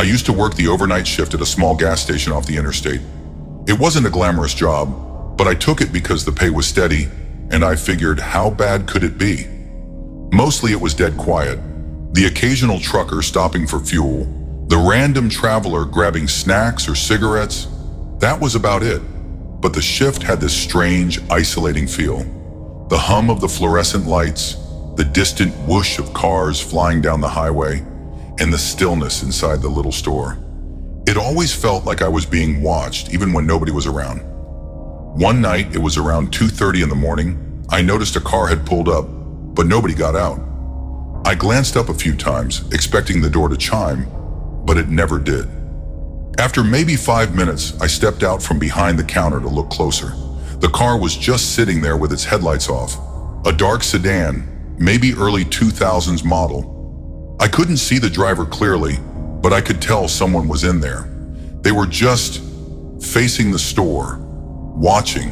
I used to work the overnight shift at a small gas station off the interstate. It wasn't a glamorous job, but I took it because the pay was steady, and I figured, how bad could it be? Mostly it was dead quiet. The occasional trucker stopping for fuel, the random traveler grabbing snacks or cigarettes, that was about it. But the shift had this strange, isolating feel. The hum of the fluorescent lights, the distant whoosh of cars flying down the highway, and the stillness inside the little store. It always felt like I was being watched, even when nobody was around. One night, it was around 2:30 in the morning, I noticed a car had pulled up, but nobody got out. I glanced up a few times, expecting the door to chime, but it never did. After maybe 5 minutes, I stepped out from behind the counter to look closer. The car was just sitting there with its headlights off. A dark sedan, maybe early 2000s model. I couldn't see the driver clearly, but I could tell someone was in there. They were just facing the store, watching.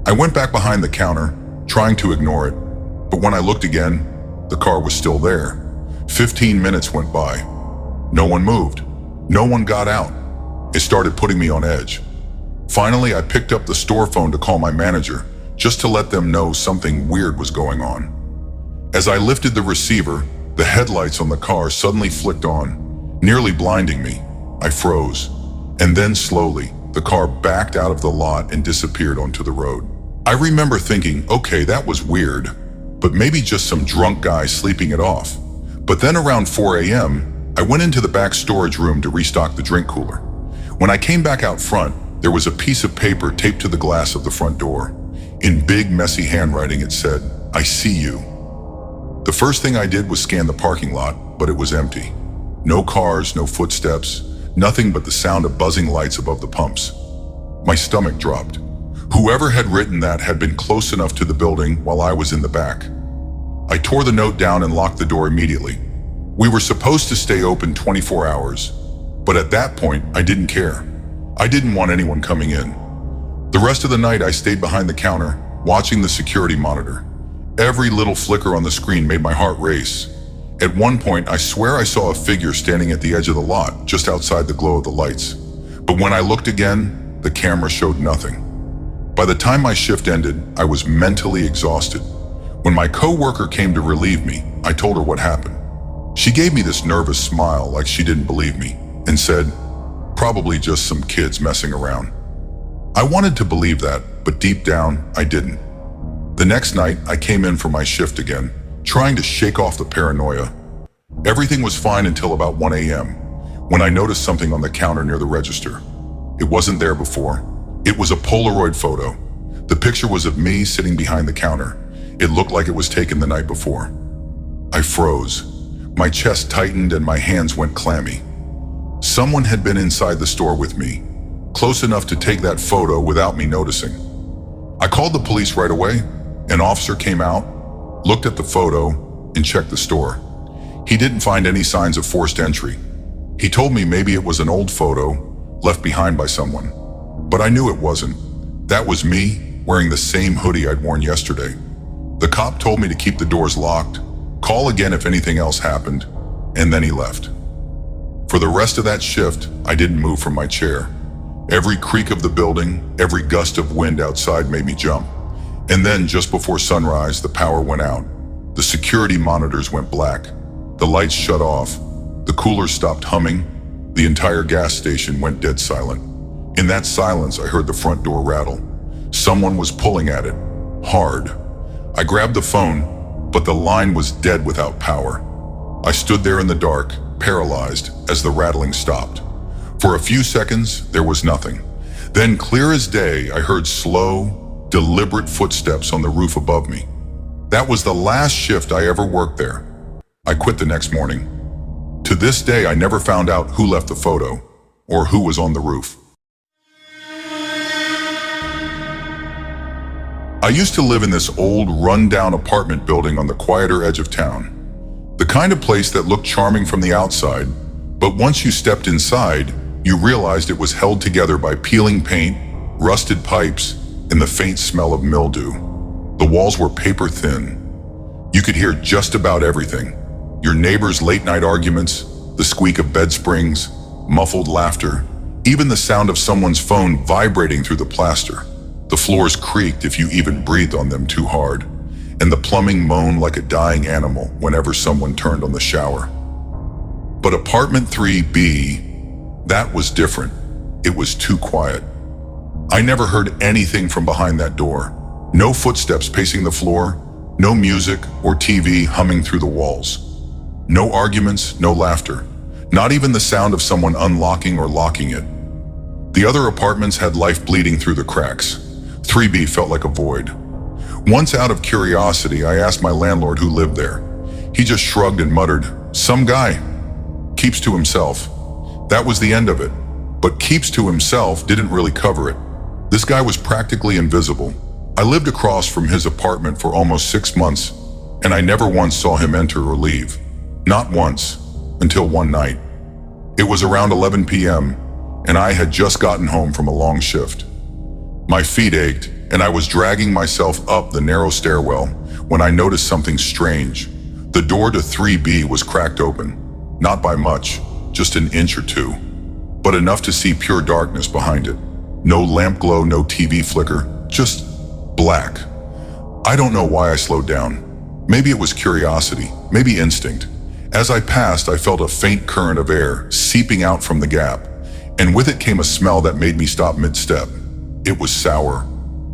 I went back behind the counter, trying to ignore it, but when I looked again, the car was still there. 15 minutes went by. No one moved. No one got out. It started putting me on edge. Finally, I picked up the store phone to call my manager, just to let them know something weird was going on. As I lifted the receiver, the headlights on the car suddenly flicked on, nearly blinding me. I froze, and then slowly, the car backed out of the lot and disappeared onto the road. I remember thinking, okay, that was weird, but maybe just some drunk guy sleeping it off. But then around 4 a.m., I went into the back storage room to restock the drink cooler. When I came back out front, there was a piece of paper taped to the glass of the front door. In big, messy handwriting, it said, "I see you." The first thing I did was scan the parking lot, but it was empty. No cars, no footsteps, nothing but the sound of buzzing lights above the pumps. My stomach dropped. Whoever had written that had been close enough to the building while I was in the back. I tore the note down and locked the door immediately. We were supposed to stay open 24 hours, but at that point, I didn't care. I didn't want anyone coming in. The rest of the night, I stayed behind the counter, watching the security monitor. Every little flicker on the screen made my heart race. At one point, I swear I saw a figure standing at the edge of the lot, just outside the glow of the lights. But when I looked again, the camera showed nothing. By the time my shift ended, I was mentally exhausted. When my coworker came to relieve me, I told her what happened. She gave me this nervous smile like she didn't believe me and said, "Probably just some kids messing around." I wanted to believe that, but deep down, I didn't. The next night, I came in for my shift again, trying to shake off the paranoia. Everything was fine until about 1 a.m., when I noticed something on the counter near the register. It wasn't there before. It was a Polaroid photo. The picture was of me sitting behind the counter. It looked like it was taken the night before. I froze. My chest tightened and my hands went clammy. Someone had been inside the store with me, close enough to take that photo without me noticing. I called the police right away. An officer came out, looked at the photo, and checked the store. He didn't find any signs of forced entry. He told me maybe it was an old photo left behind by someone, but I knew it wasn't. That was me wearing the same hoodie I'd worn yesterday. The cop told me to keep the doors locked, call again if anything else happened, and then he left. For the rest of that shift, I didn't move from my chair. Every creak of the building, every gust of wind outside made me jump. And then just before sunrise, the power went out. The security monitors went black. The lights shut off. The cooler stopped humming. The entire gas station went dead silent. In that silence, I heard the front door rattle. Someone was pulling at it, hard. I grabbed the phone, but the line was dead without power. I stood there in the dark, paralyzed, as the rattling stopped. For a few seconds, there was nothing. Then, clear as day, I heard slow, deliberate footsteps on the roof above me. That was the last shift I ever worked there. I quit the next morning. To this day, I never found out who left the photo or who was on the roof. I used to live in this old, run-down apartment building on the quieter edge of town. The kind of place that looked charming from the outside, but once you stepped inside, you realized it was held together by peeling paint, rusted pipes, and the faint smell of mildew. The walls were paper thin. You could hear just about everything. Your neighbors' late-night arguments, the squeak of bed springs, muffled laughter, even the sound of someone's phone vibrating through the plaster. The floors creaked if you even breathed on them too hard, and the plumbing moaned like a dying animal whenever someone turned on the shower. But apartment 3B, that was different. It was too quiet. I never heard anything from behind that door. No footsteps pacing the floor, no music or TV humming through the walls. No arguments, no laughter, not even the sound of someone unlocking or locking it. The other apartments had life bleeding through the cracks. 3B felt like a void. Once out of curiosity, I asked my landlord who lived there. He just shrugged and muttered, "Some guy. Keeps to himself." That was the end of it. But keeps to himself didn't really cover it. This guy was practically invisible. I lived across from his apartment for almost 6 months, and I never once saw him enter or leave. Not once, until one night. It was around 11 p.m., and I had just gotten home from a long shift. My feet ached, and I was dragging myself up the narrow stairwell when I noticed something strange. The door to 3B was cracked open, not by much, just an inch or two, but enough to see pure darkness behind it. No lamp glow, no TV flicker, just black. I don't know why I slowed down. Maybe it was curiosity, maybe instinct. As I passed, I felt a faint current of air seeping out from the gap, and with it came a smell that made me stop mid-step. It was sour,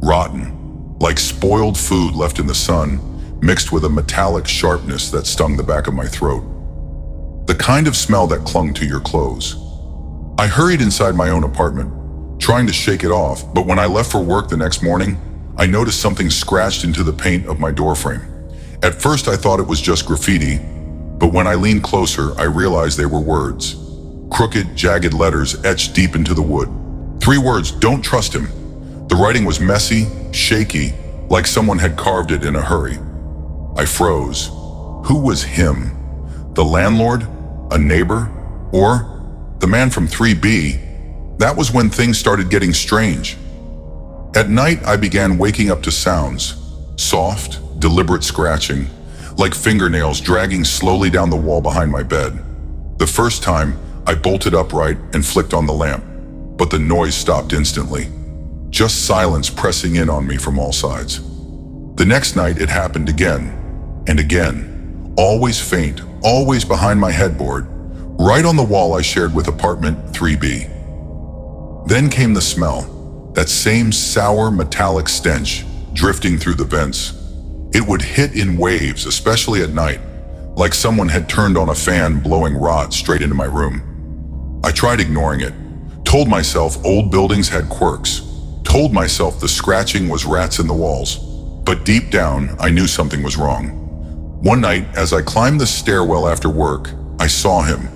rotten, like spoiled food left in the sun, mixed with a metallic sharpness that stung the back of my throat. The kind of smell that clung to your clothes. I hurried inside my own apartment, trying to shake it off, but when I left for work the next morning, I noticed something scratched into the paint of my doorframe. At first I thought it was just graffiti, but when I leaned closer, I realized they were words. Crooked, jagged letters etched deep into the wood. 3 words, "Don't trust him." The writing was messy, shaky, like someone had carved it in a hurry. I froze. Who was him? The landlord? A neighbor? Or the man from 3B? That was when things started getting strange. At night, I began waking up to sounds. Soft, deliberate scratching, like fingernails dragging slowly down the wall behind my bed. The first time, I bolted upright and flicked on the lamp, but the noise stopped instantly. Just silence pressing in on me from all sides. The next night, it happened again and again. Always faint, always behind my headboard, right on the wall I shared with apartment 3B. Then came the smell, that same sour metallic stench drifting through the vents. It would hit in waves, especially at night, like someone had turned on a fan blowing rot straight into my room. I tried ignoring it, told myself old buildings had quirks, told myself the scratching was rats in the walls, but deep down I knew something was wrong. One night, as I climbed the stairwell after work, I saw him,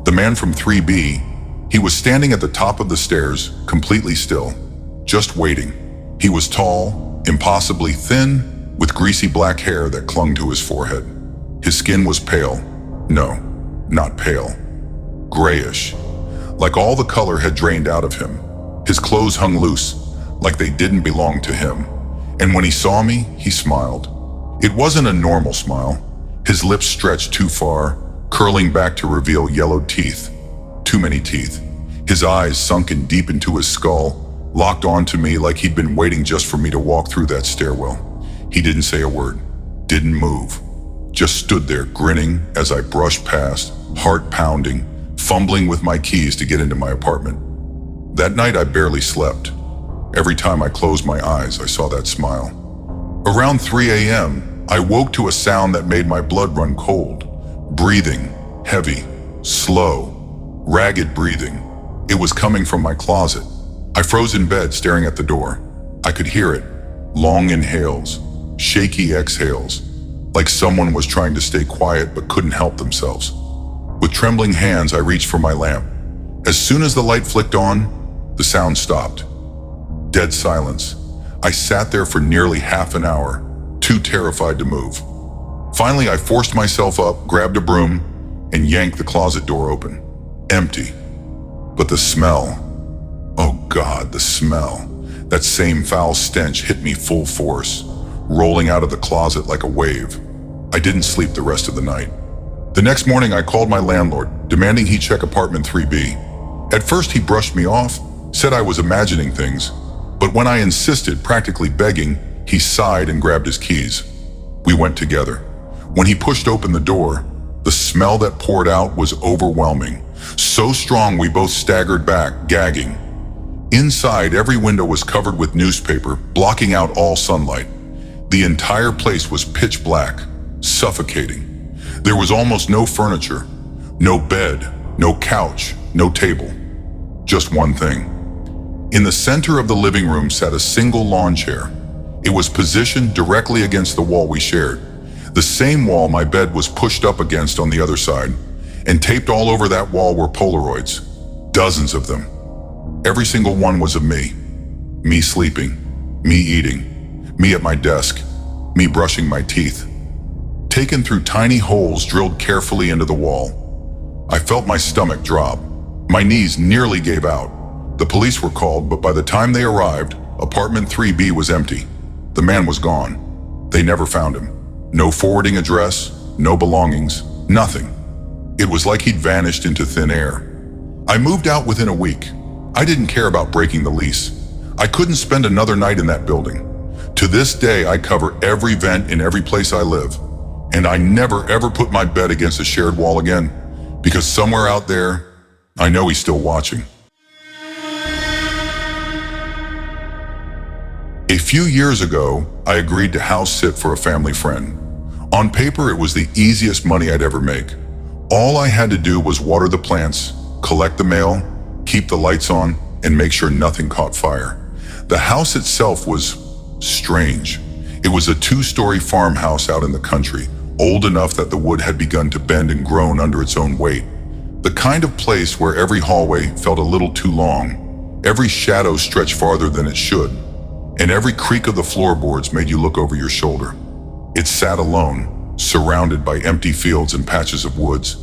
the man from 3B. He was standing at the top of the stairs, completely still, just waiting. He was tall, impossibly thin, with greasy black hair that clung to his forehead. His skin was pale. No, not pale. Grayish, like all the color had drained out of him. His clothes hung loose, like they didn't belong to him. And when he saw me, he smiled. It wasn't a normal smile. His lips stretched too far, curling back to reveal yellowed teeth. Too many teeth. His eyes, sunken deep into his skull, locked onto me like he'd been waiting just for me to walk through that stairwell. He didn't say a word, didn't move, just stood there grinning as I brushed past, heart pounding, fumbling with my keys to get into my apartment. That night I barely slept. Every time I closed my eyes, I saw that smile. Around 3 a.m., I woke to a sound that made my blood run cold. Breathing, heavy, slow, ragged breathing. It was coming from my closet. I froze in bed, staring at the door. I could hear it. Long inhales, shaky exhales, like someone was trying to stay quiet but couldn't help themselves. With trembling hands, I reached for my lamp. As soon as the light flicked on, the sound stopped. Dead silence. I sat there for nearly half an hour, too terrified to move. Finally, I forced myself up, grabbed a broom, and yanked the closet door open. Empty. But the smell. Oh God, the smell. That same foul stench hit me full force, rolling out of the closet like a wave. I didn't sleep the rest of the night. The next morning, I called my landlord, demanding he check apartment 3B. At first, he brushed me off, said I was imagining things, but when I insisted, practically begging, he sighed and grabbed his keys. We went together. When he pushed open the door, the smell that poured out was overwhelming. So strong we both staggered back, gagging. Inside, every window was covered with newspaper, blocking out all sunlight. The entire place was pitch black, suffocating. There was almost no furniture, no bed, no couch, no table. Just one thing. In the center of the living room sat a single lawn chair. It was positioned directly against the wall we shared. The same wall my bed was pushed up against on the other side, and taped all over that wall were Polaroids, dozens of them. Every single one was of me. Me sleeping, me eating, me at my desk, me brushing my teeth. Taken through tiny holes drilled carefully into the wall. I felt my stomach drop. My knees nearly gave out. The police were called, but by the time they arrived, apartment 3B was empty. The man was gone. They never found him. No forwarding address, no belongings, nothing. It was like he'd vanished into thin air. I moved out within a week. I didn't care about breaking the lease. I couldn't spend another night in that building. To this day, I cover every vent in every place I live. And I never ever put my bed against a shared wall again, because somewhere out there, I know he's still watching. A few years ago, I agreed to house sit for a family friend. On paper, it was the easiest money I'd ever make. All I had to do was water the plants, collect the mail, keep the lights on, and make sure nothing caught fire. The house itself was strange. It was a 2-story farmhouse out in the country, old enough that the wood had begun to bend and groan under its own weight. The kind of place where every hallway felt a little too long, every shadow stretched farther than it should, and every creak of the floorboards made you look over your shoulder. It sat alone, surrounded by empty fields and patches of woods.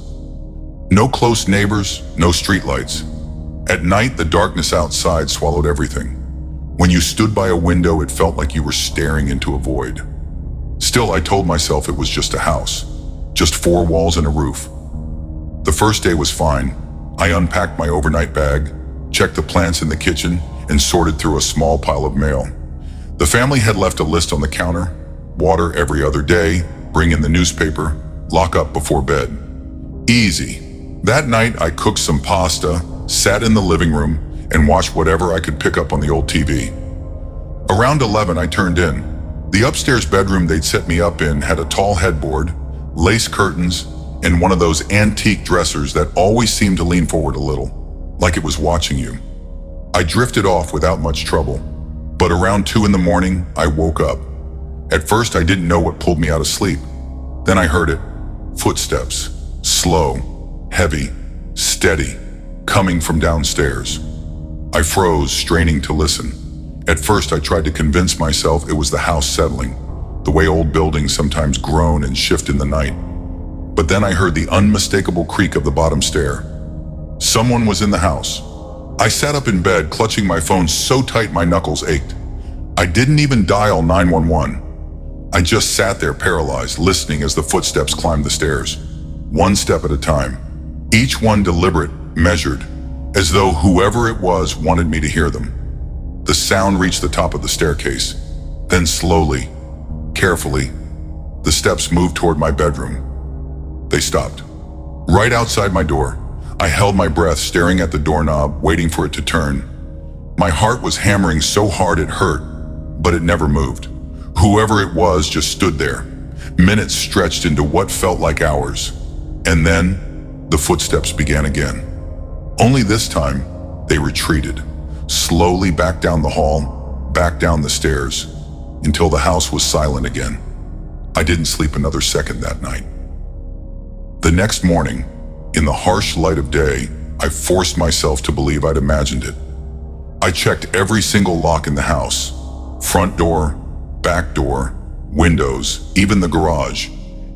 No close neighbors, no streetlights. At night, the darkness outside swallowed everything. When you stood by a window, it felt like you were staring into a void. Still, I told myself it was just a house, just 4 walls and a roof. The first day was fine. I unpacked my overnight bag, checked the plants in the kitchen, and sorted through a small pile of mail. The family had left a list on the counter: water every other day, bring in the newspaper, lock up before bed. Easy. That night, I cooked some pasta, sat in the living room, and watched whatever I could pick up on the old TV. Around 11, I turned in. The upstairs bedroom they'd set me up in had a tall headboard, lace curtains, and one of those antique dressers that always seemed to lean forward a little, like it was watching you. I drifted off without much trouble, but around 2 in the morning, I woke up. At first, I didn't know what pulled me out of sleep. Then I heard it. Footsteps. Slow, heavy, steady, coming from downstairs. I froze, straining to listen. At first, I tried to convince myself it was the house settling, the way old buildings sometimes groan and shift in the night. But then I heard the unmistakable creak of the bottom stair. Someone was in the house. I sat up in bed, clutching my phone so tight my knuckles ached. I didn't even dial 911. I just sat there paralyzed, listening as the footsteps climbed the stairs, one step at a time, each one deliberate, measured, as though whoever it was wanted me to hear them. The sound reached the top of the staircase. Then slowly, carefully, the steps moved toward my bedroom. They stopped. Right outside my door, I held my breath, staring at the doorknob, waiting for it to turn. My heart was hammering so hard it hurt, but it never moved. Whoever it was just stood there. Minutes stretched into what felt like hours. And then, the footsteps began again. Only this time, they retreated. Slowly back down the hall, back down the stairs, until the house was silent again. I didn't sleep another second that night. The next morning, in the harsh light of day, I forced myself to believe I'd imagined it. I checked every single lock in the house. Front door, back door, windows, even the garage.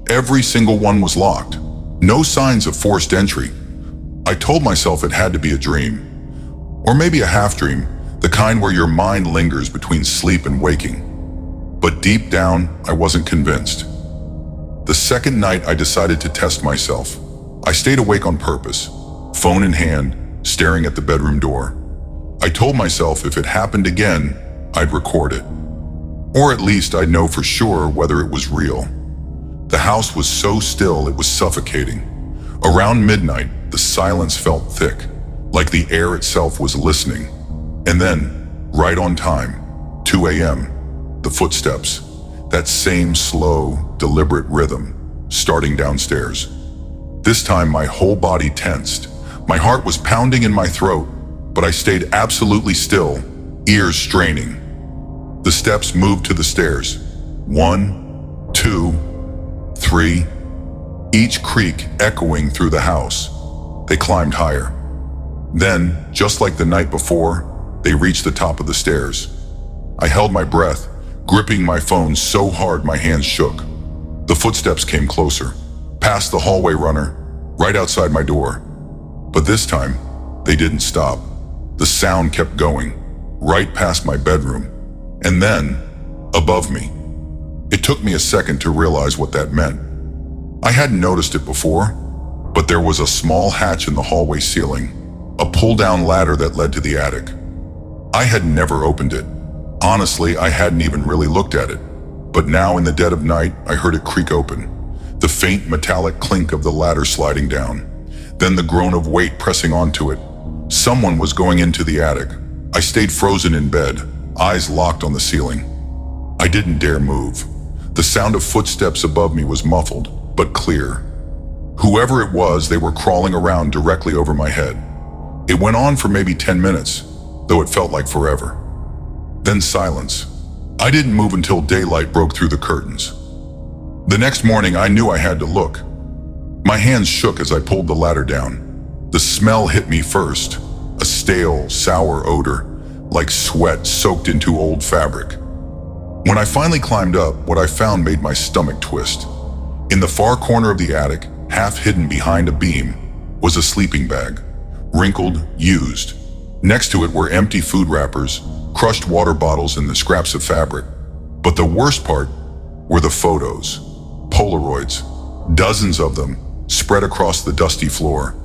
Every single one was locked. No signs of forced entry. I told myself it had to be a dream. Or maybe a half-dream, the kind where your mind lingers between sleep and waking. But deep down, I wasn't convinced. The second night I decided to test myself. I stayed awake on purpose, phone in hand, staring at the bedroom door. I told myself if it happened again, I'd record it. Or at least I'd know for sure whether it was real. The house was so still it was suffocating. Around midnight, the silence felt thick, like the air itself was listening. And then, right on time, 2 a.m., the footsteps, that same slow, deliberate rhythm, starting downstairs. This time my whole body tensed. My heart was pounding in my throat, but I stayed absolutely still, ears straining. The steps moved to the stairs. 1, 2, 3, each creak echoing through the house. They climbed higher. Then, just like the night before, they reached the top of the stairs. I held my breath, gripping my phone so hard my hands shook. The footsteps came closer, past the hallway runner, right outside my door. But this time, they didn't stop. The sound kept going, right past my bedroom, and then, above me. It took me a second to realize what that meant. I hadn't noticed it before, but there was a small hatch in the hallway ceiling, a pull-down ladder that led to the attic. I had never opened it. Honestly, I hadn't even really looked at it. But now in the dead of night, I heard it creak open. The faint metallic clink of the ladder sliding down. Then the groan of weight pressing onto it. Someone was going into the attic. I stayed frozen in bed, eyes locked on the ceiling. I didn't dare move. The sound of footsteps above me was muffled, but clear. Whoever it was, they were crawling around directly over my head. It went on for maybe 10 minutes, though it felt like forever. Then silence. I didn't move until daylight broke through the curtains. The next morning, I knew I had to look. My hands shook as I pulled the ladder down. The smell hit me first, a stale, sour odor, like sweat soaked into old fabric. When I finally climbed up, what I found made my stomach twist. In the far corner of the attic, half hidden behind a beam, was a sleeping bag, wrinkled, used. Next to it were empty food wrappers, crushed water bottles, and the scraps of fabric. But the worst part were the photos, Polaroids, dozens of them, spread across the dusty floor.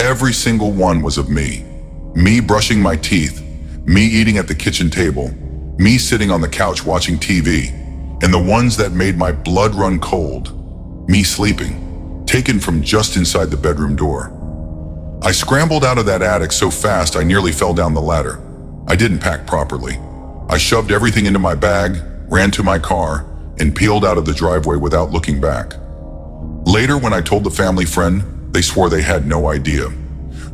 Every single one was of me. Me brushing my teeth, me eating at the kitchen table, me sitting on the couch watching TV, and the ones that made my blood run cold, me sleeping, taken from just inside the bedroom door. I scrambled out of that attic so fast I nearly fell down the ladder. I didn't pack properly. I shoved everything into my bag, ran to my car, and peeled out of the driveway without looking back. Later, when I told the family friend, they swore they had no idea.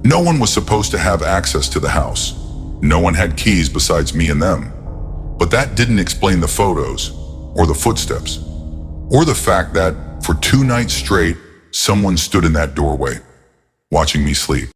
No one was supposed to have access to the house. No one had keys besides me and them. But that didn't explain the photos, or the footsteps, or the fact that, for 2 nights straight, someone stood in that doorway, watching me sleep.